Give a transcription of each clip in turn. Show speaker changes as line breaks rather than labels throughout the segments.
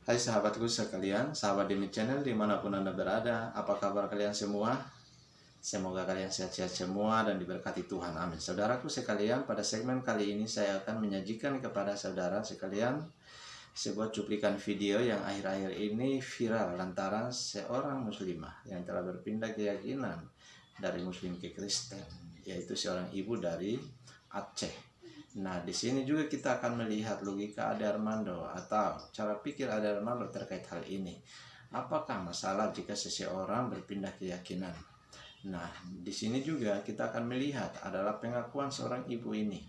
Hai sahabatku sekalian, sahabat Demi Channel dimanapun Anda berada, apa kabar kalian semua? Semoga kalian sehat-sehat semua dan diberkati Tuhan, amin. Saudaraku sekalian, pada segmen kali ini saya akan menyajikan kepada saudara sekalian sebuah cuplikan video yang akhir-akhir ini viral lantaran seorang muslimah yang telah berpindah keyakinan dari muslim ke Kristen, yaitu seorang ibu dari Aceh. Nah, di sini juga kita akan melihat logika Ade Armando atau cara pikir Ade Armando terkait hal ini. Apakah masalah jika seseorang berpindah keyakinan? Nah, di sini juga kita akan melihat adalah pengakuan seorang ibu ini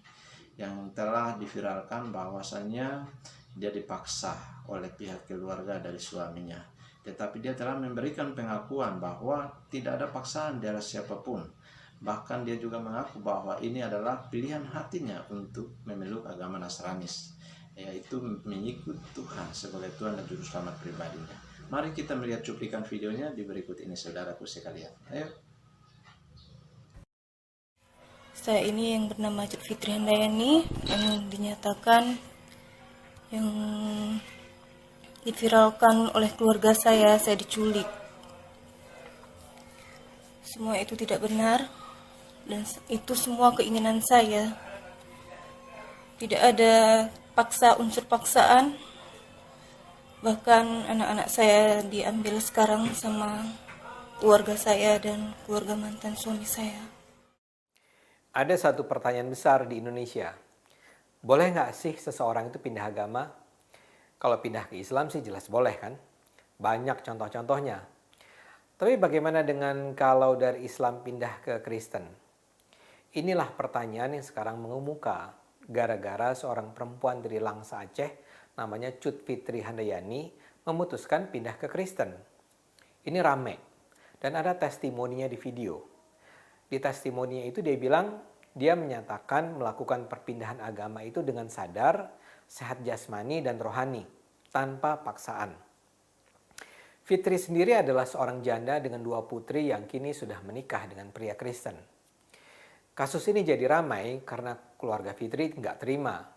yang telah diviralkan bahwasannya dia dipaksa oleh pihak keluarga dari suaminya. Tetapi dia telah memberikan pengakuan bahwa tidak ada paksaan dari siapapun. Bahkan dia juga mengaku bahwa ini adalah pilihan hatinya untuk memeluk agama Nasranis, yaitu mengikut Tuhan sebagai Tuhan dan Juru Selamat pribadinya. Mari kita melihat cuplikan videonya di berikut ini saudaraku sekalian. Ayo.
Saya ini yang bernama Cut Fitri Handayani yang dinyatakan yang diviralkan oleh keluarga saya diculik. Semua itu tidak benar dan itu semua keinginan saya. Tidak ada unsur paksaan. Bahkan anak-anak saya diambil sekarang sama keluarga saya dan keluarga mantan suami saya.
Ada satu pertanyaan besar di Indonesia. Boleh nggak sih seseorang itu pindah agama? Kalau pindah ke Islam sih jelas boleh kan? Banyak contoh-contohnya. Tapi bagaimana dengan kalau dari Islam pindah ke Kristen? Inilah pertanyaan yang sekarang mengemuka gara-gara seorang perempuan dari Langsa Aceh namanya Cut Fitri Handayani memutuskan pindah ke Kristen. Ini rame dan ada testimoninya di video. Di testimoninya itu dia bilang dia menyatakan melakukan perpindahan agama itu dengan sadar, sehat jasmani dan rohani, tanpa paksaan. Fitri sendiri adalah seorang janda dengan 2 putri yang kini sudah menikah dengan pria Kristen. Kasus ini jadi ramai karena keluarga Fitri nggak terima.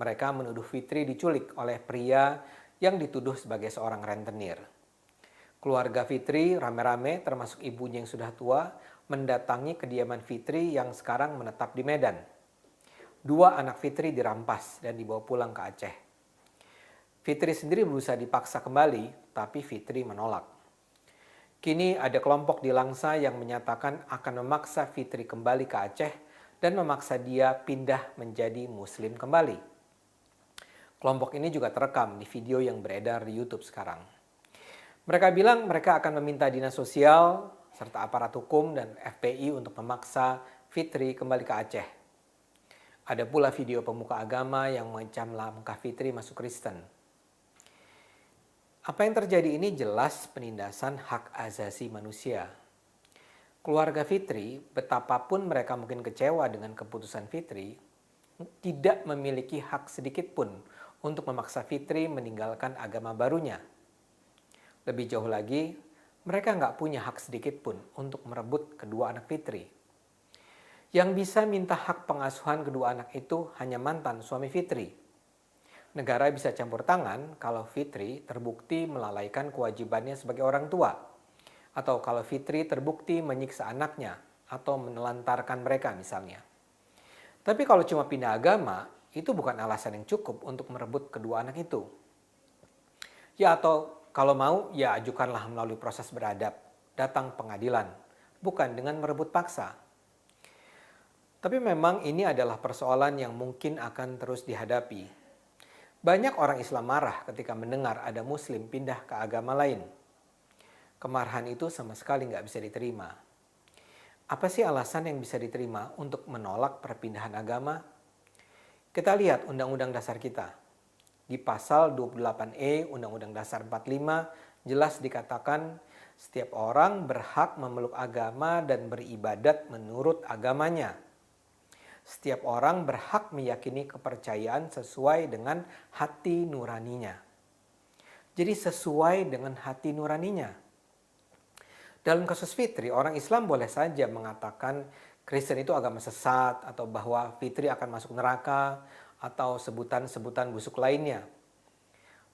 Mereka menuduh Fitri diculik oleh pria yang dituduh sebagai seorang rentenir. Keluarga Fitri rame-rame termasuk ibunya yang sudah tua mendatangi kediaman Fitri yang sekarang menetap di Medan. 2 anak Fitri dirampas dan dibawa pulang ke Aceh. Fitri sendiri berusaha dipaksa kembali, tapi Fitri menolak. Kini ada kelompok di Langsa yang menyatakan akan memaksa Fitri kembali ke Aceh dan memaksa dia pindah menjadi Muslim kembali. Kelompok ini juga terekam di video yang beredar di YouTube sekarang. Mereka bilang mereka akan meminta dinas sosial serta aparat hukum dan FPI untuk memaksa Fitri kembali ke Aceh. Ada pula video pemuka agama yang mengancam langkah Fitri masuk Kristen. Apa yang terjadi ini jelas penindasan hak asasi manusia. Keluarga Fitri, betapapun mereka mungkin kecewa dengan keputusan Fitri, tidak memiliki hak sedikit pun untuk memaksa Fitri meninggalkan agama barunya. Lebih jauh lagi, mereka nggak punya hak sedikit pun untuk merebut kedua anak Fitri. Yang bisa minta hak pengasuhan kedua anak itu hanya mantan suami Fitri. Negara bisa campur tangan kalau Fitri terbukti melalaikan kewajibannya sebagai orang tua, atau kalau Fitri terbukti menyiksa anaknya atau menelantarkan mereka misalnya. Tapi kalau cuma pindah agama, itu bukan alasan yang cukup untuk merebut kedua anak itu. Ya atau kalau mau, ya ajukanlah melalui proses beradab, datang pengadilan, bukan dengan merebut paksa. Tapi memang ini adalah persoalan yang mungkin akan terus dihadapi. Banyak orang Islam marah ketika mendengar ada Muslim pindah ke agama lain. Kemarahan itu sama sekali nggak bisa diterima. Apa sih alasan yang bisa diterima untuk menolak perpindahan agama? Kita lihat Undang-Undang Dasar kita. Di pasal 28E Undang-Undang Dasar 45 jelas dikatakan setiap orang berhak memeluk agama dan beribadat menurut agamanya. Setiap orang berhak meyakini kepercayaan sesuai dengan hati nuraninya. Jadi sesuai dengan hati nuraninya. Dalam kasus Fitri, orang Islam boleh saja mengatakan Kristen itu agama sesat atau bahwa Fitri akan masuk neraka atau sebutan-sebutan busuk lainnya.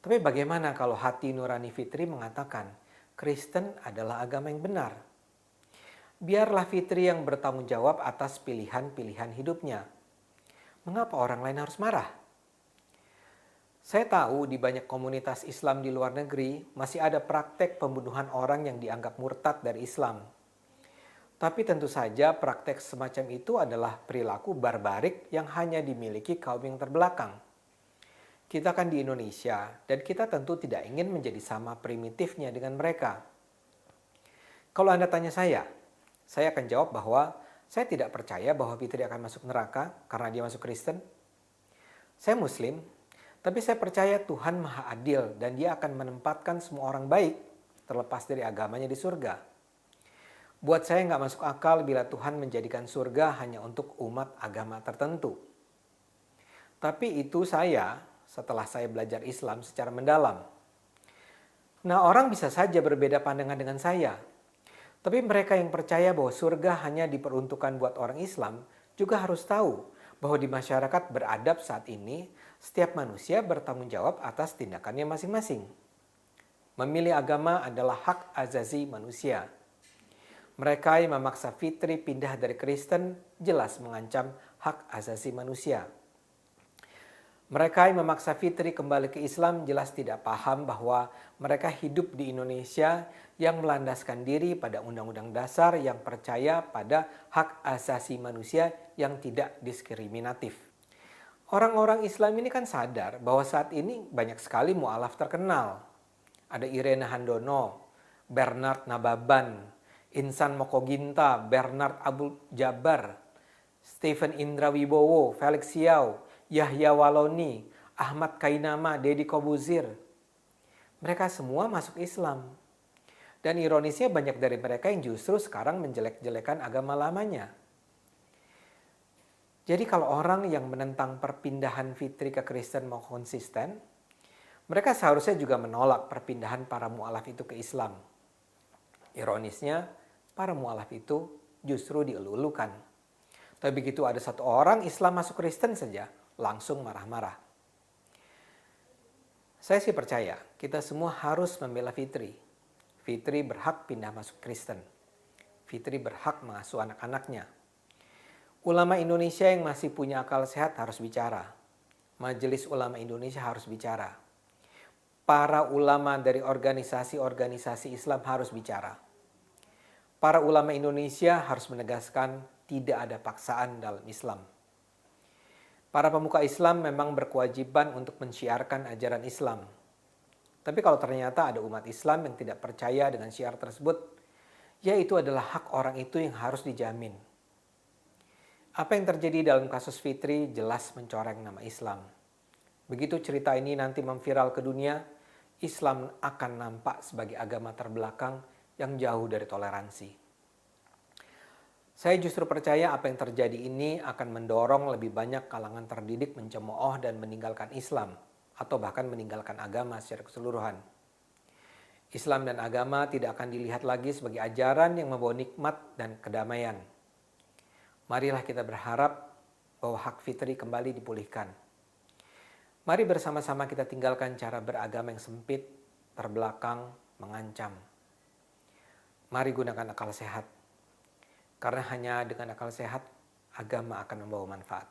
Tapi bagaimana kalau hati nurani Fitri mengatakan Kristen adalah agama yang benar? Biarlah Fitri yang bertanggung jawab atas pilihan-pilihan hidupnya. Mengapa orang lain harus marah? Saya tahu di banyak komunitas Islam di luar negeri masih ada praktek pembunuhan orang yang dianggap murtad dari Islam. Tapi tentu saja praktek semacam itu adalah perilaku barbarik yang hanya dimiliki kaum yang terbelakang. Kita kan di Indonesia dan kita tentu tidak ingin menjadi sama primitifnya dengan mereka. Kalau Anda tanya saya akan jawab bahwa saya tidak percaya bahwa Fitri akan masuk neraka karena dia masuk Kristen. Saya Muslim, tapi saya percaya Tuhan Maha Adil dan Dia akan menempatkan semua orang baik terlepas dari agamanya di surga. Buat saya nggak masuk akal bila Tuhan menjadikan surga hanya untuk umat agama tertentu. Tapi itu saya setelah saya belajar Islam secara mendalam. Nah, orang bisa saja berbeda pandangan dengan saya. Tapi mereka yang percaya bahwa surga hanya diperuntukkan buat orang Islam juga harus tahu bahwa di masyarakat beradab saat ini, setiap manusia bertanggung jawab atas tindakannya masing-masing. Memilih agama adalah hak azazi manusia. Mereka yang memaksa Fitri pindah dari Kristen jelas mengancam hak asasi manusia. Mereka yang memaksa Fitri kembali ke Islam jelas tidak paham bahwa mereka hidup di Indonesia yang melandaskan diri pada undang-undang dasar yang percaya pada hak asasi manusia yang tidak diskriminatif. Orang-orang Islam ini kan sadar bahwa saat ini banyak sekali mu'alaf terkenal. Ada Irena Handono, Bernard Nababan, Insan Mokoginta, Bernard Abdul Jabbar, Stephen Indra Wibowo, Felix Siau, Yahya Waloni, Ahmad Kainama, Deddy Kobuzir. Mereka semua masuk Islam. Dan ironisnya banyak dari mereka yang justru sekarang menjelek-jelekan agama lamanya. Jadi kalau orang yang menentang perpindahan Fitri ke Kristen mau konsisten, mereka seharusnya juga menolak perpindahan para mu'alaf itu ke Islam. Ironisnya, para mu'alaf itu justru dielu-elukan. Tapi begitu ada satu orang Islam masuk Kristen saja, langsung marah-marah. Saya sih percaya kita semua harus membela Fitri. Fitri berhak pindah masuk Kristen. Fitri berhak mengasuh anak-anaknya. Ulama Indonesia yang masih punya akal sehat harus bicara. Majelis Ulama Indonesia harus bicara. Para ulama dari organisasi-organisasi Islam harus bicara. Para ulama Indonesia harus menegaskan tidak ada paksaan dalam Islam. Para pemuka Islam memang berkewajiban untuk mensiarkan ajaran Islam. Tapi kalau ternyata ada umat Islam yang tidak percaya dengan syiar tersebut, ya itu adalah hak orang itu yang harus dijamin. Apa yang terjadi dalam kasus Fitri jelas mencoreng nama Islam. Begitu cerita ini nanti memviral ke dunia, Islam akan nampak sebagai agama terbelakang yang jauh dari toleransi. Saya justru percaya apa yang terjadi ini akan mendorong lebih banyak kalangan terdidik mencemooh dan meninggalkan Islam, atau bahkan meninggalkan agama secara keseluruhan. Islam dan agama tidak akan dilihat lagi sebagai ajaran yang membawa nikmat dan kedamaian. Marilah kita berharap bahwa hak Fitri kembali dipulihkan. Mari bersama-sama kita tinggalkan cara beragama yang sempit, terbelakang, mengancam. Mari gunakan akal sehat. Karena hanya dengan akal sehat, agama akan membawa manfaat.